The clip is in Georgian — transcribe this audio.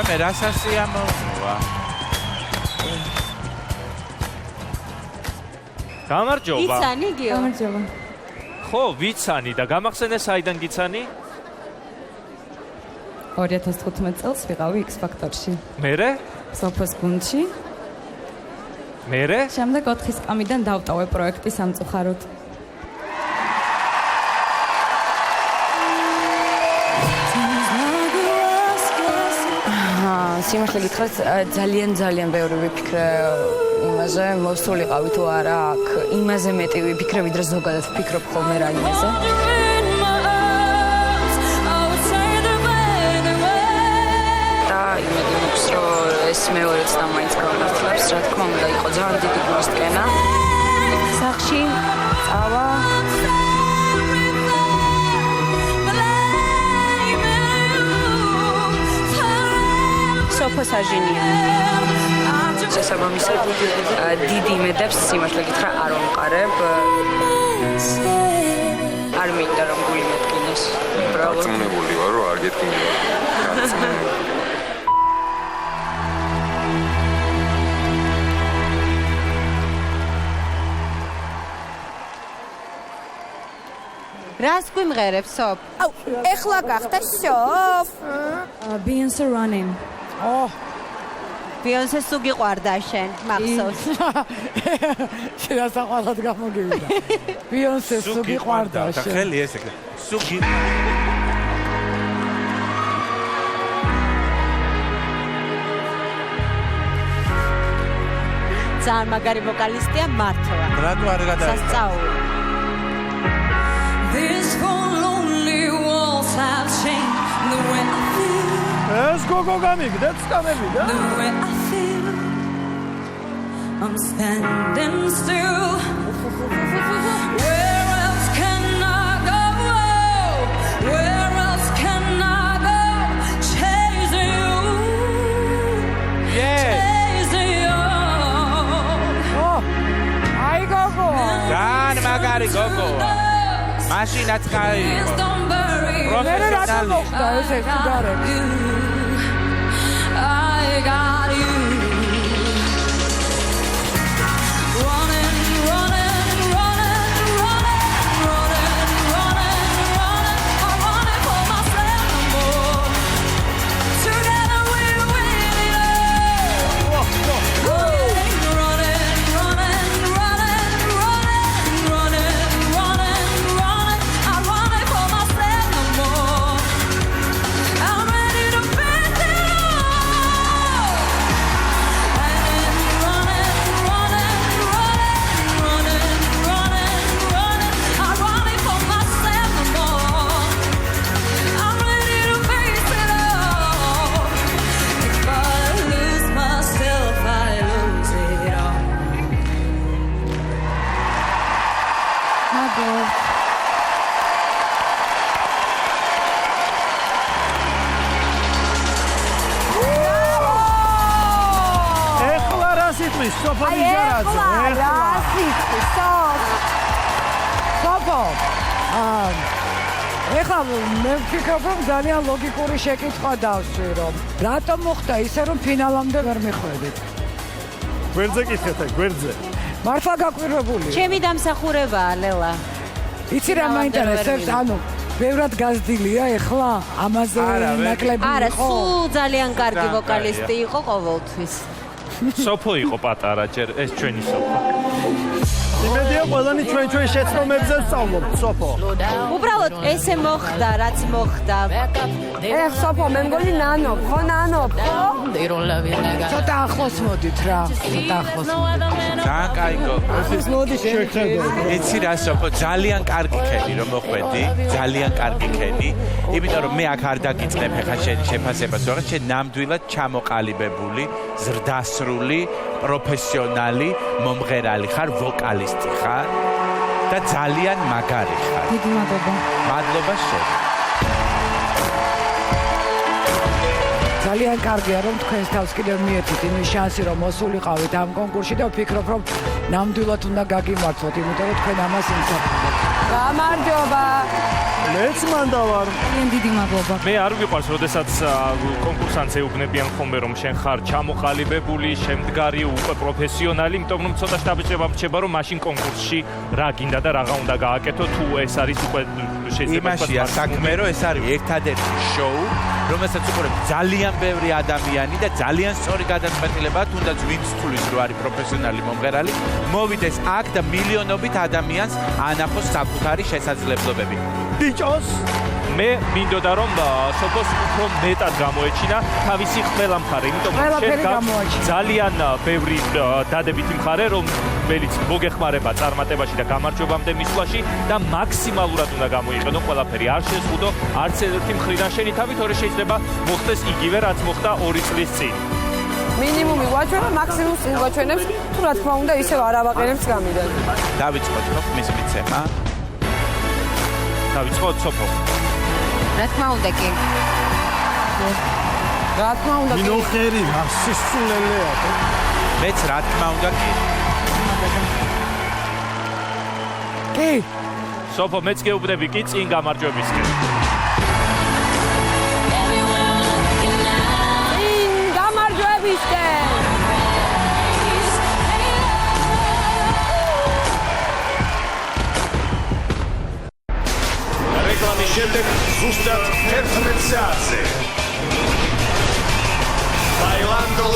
მე რასასია მოვა. გამარჯობა. იცანი გიო? გამარჯობა. ხო, ვიცანი და გამახსენე საიდან გიცანი? 2015 წელს ვიყავი X Factor-ში. მერე? სოფოს გუნდში. მერე? შემდეგ 4 სკამიდან დავტოვე პროექტი სამწუხაროდ. სიმართლე გითხრათ, ძალიან ბევრი ვიფიქრე იმაზე, მოსულიყავი თუ არა აქ. იმაზე მეტი ვიფიქრე, ვიდრე ზოგადად ვფიქრობ ხოლმე რაიმეზე. და იმედი მაქვს, რომ ეს მეორე წნა მაინც გავანაცვლებს, რა თქმა უნდა, იყო ძალიან დიდი გულისწყენა. სახში წავა. სოფოს აჟინია. შესაბამისად, დიდი იმედებს სიმართლე გითხრა არ ვამყარებ. არ მინდა რომ გული მეტკინეს. უბრალოდ წმუნებული ვარ, რომ არ გეტკინება. რას გვიმღერებს სოფ? აუ, ეხლა გახდა სოფ. Beyoncé running. ბიონსე სულ გიყვარდა შენ, მახსოვს. შესაყვალად გამოგივიდა. ბიონსე სულ გიყვარდა და შენ. ხელი ესე სულ ძალიან მაგარი ვოკალისტია მართლა. რატო არ გადაიხადა? სასწაული. These four lonely walls have changed the way I feel. ეს გოგო გამიგდეთ სკამები და? The way I feel. I'm standing still. Where else can I go? Where else can I go? Chasing you. Chasing you. აი გოგო. ძალიან მაგარი გოგოა. მაშინაც გაიყო. მერე რატომ მოხდა ეს სიგარეტი? I got you. Running, running, running, running, running, running, running. I run it for myself no more. Together we win it all. Running, running, running, running, running, running, running. I run it for myself no more. I'm ready to face it all. And running, running, running, running, running. I run it for myself no more. I'm ready to face it all. If I lose myself, I lose it all. ეხლა რა სიტყვის სოფო აი მიჯარაძე? ეხლა რა სიტყვის სოფ? სოფო. ეხლა მე ვფიქრობ, რომ ძალიან ლოგიკური შეკითხვა დავსვი, რომ რატომ მოხდა ისე, რომ ფინალამდე ვერ მიხვედით? გვერდზე კითხეთ, გვერდზე. მართლა გაკვირვებულია. ჩემი დამსახურებაა ლელა. იცი რა მაინტერესებს, ანუ ბევრად გაზრდილია ეხლა ამაზე ნაკლები იყო. არა, სულ ძალიან კარგი ვოკალისტი იყო ყოველთვის. სოფო იყო პატარა ჯერ ეს ჩვენი სოფო. იმედია ყველანი ჩვენ შეცდომებზე ვსწავლობთ სოფო. უბრალოდ ესე მოხდა, რაც მოხდა. ეხ სოფო, მე მგონი ნანობ, ხო ნანობ, ხო? ცოტა ახლოს მოდით რა, ცოტა ახლოს. ძალიან კაი გოგო. ეს მოდი შეხედოთ. იცი რა სოფო, ძალიან კარგი ქენი რომ მოხვედი, ძალიან კარგი ქენი. იმიტომ რომ მე აქ არ დაგიწყებ ხა შენ შეფასებას, მაგრამ შენ ნამდვილად ჩამოყალიბებული, ზრდასრული, პროფესიონალი, მომღერალი ხარ, ვოკალისტი ხარ და ძალიან მაგარი ხარ. დიდი მადლობა. მადლობა შენ. ძალიან კარგია რომ თქვენს თავს კიდევ მიეცით იმის შანსი რომ მოსულიყავით ამ კონკურსში და ვფიქრობ რომ ნამდვილად უნდა გაგიმართოთ, იმიტომ რომ თქვენ ამას იმსახურებთ. გამარჯობა. მეც მანდა ვარ. ძალიან დიდი მადლობა. მე არ ვიყვარს, როდესაც კონკურსანტს ეუბნებიან ხოლმე, რომ შენ ხარ ჩამოყალიბებული, შემდგარი, უკვე პროფესიონალი, იმიტომ რომ ცოტა შტაბიჭება მრჩება, რომ მაშინ კონკურსში რა გინდა და რაღა უნდა გააკეთო, თუ ეს არის უკვე შეიძლება იმაშია საქმე, რომ ეს არის ერთადერთი შოუ, რომელსაც უყურებს ძალიან ბევრი ადამიანი და ძალიან სწორი გადაწყვეტილება, თუნდაც ვინც თulis რო არის პროფესიონალი მომღერალი, მოვიდეს აქ და მილიონობით ადამიანს ანახოს საკუთარი შესაძლებლობები. ბიჭოს მე მინდოდა რომ სოფოს უფრო მეტად გამოეჩინა თავისი ყველა მხარე, იმიტომ რომ ყველაფერი გამოაჩინა. ძალიან ბევრი დადებითი მხარე, რომელიც მოგეხმარება წარმატებაში და გამარჯვებამდე მისვლაში და მაქსიმალურად უნდა გამოიყენო ყველაფერი. არ შეზღუდო არც ერთი მხრიდან შენი თავი, თორე შეიძლება მოხდეს იგივე, რაც მოხდა 2 წლის წინ. მინიმუმი ვაჩვენა, მაქსიმუმს წინ ვაჩვენებს, თუ რა თქმა უნდა ისევ არ ავაყენებს გამიდან. დავიწყოთ ხმის მიცემა. დავიწყოთ სოფო. რა თქმა უნდა კი. რა თქმა უნდა კი. მინოხერი რა სისულელეა. მეც რა თქმა უნდა კი. კი, სოფო მეც გეუბნები კი წინ გამარჯვებისკენ. გამარჯვებისკენ. რეკლამის შემდეგ ზუსტად 11 საათზე. Bailando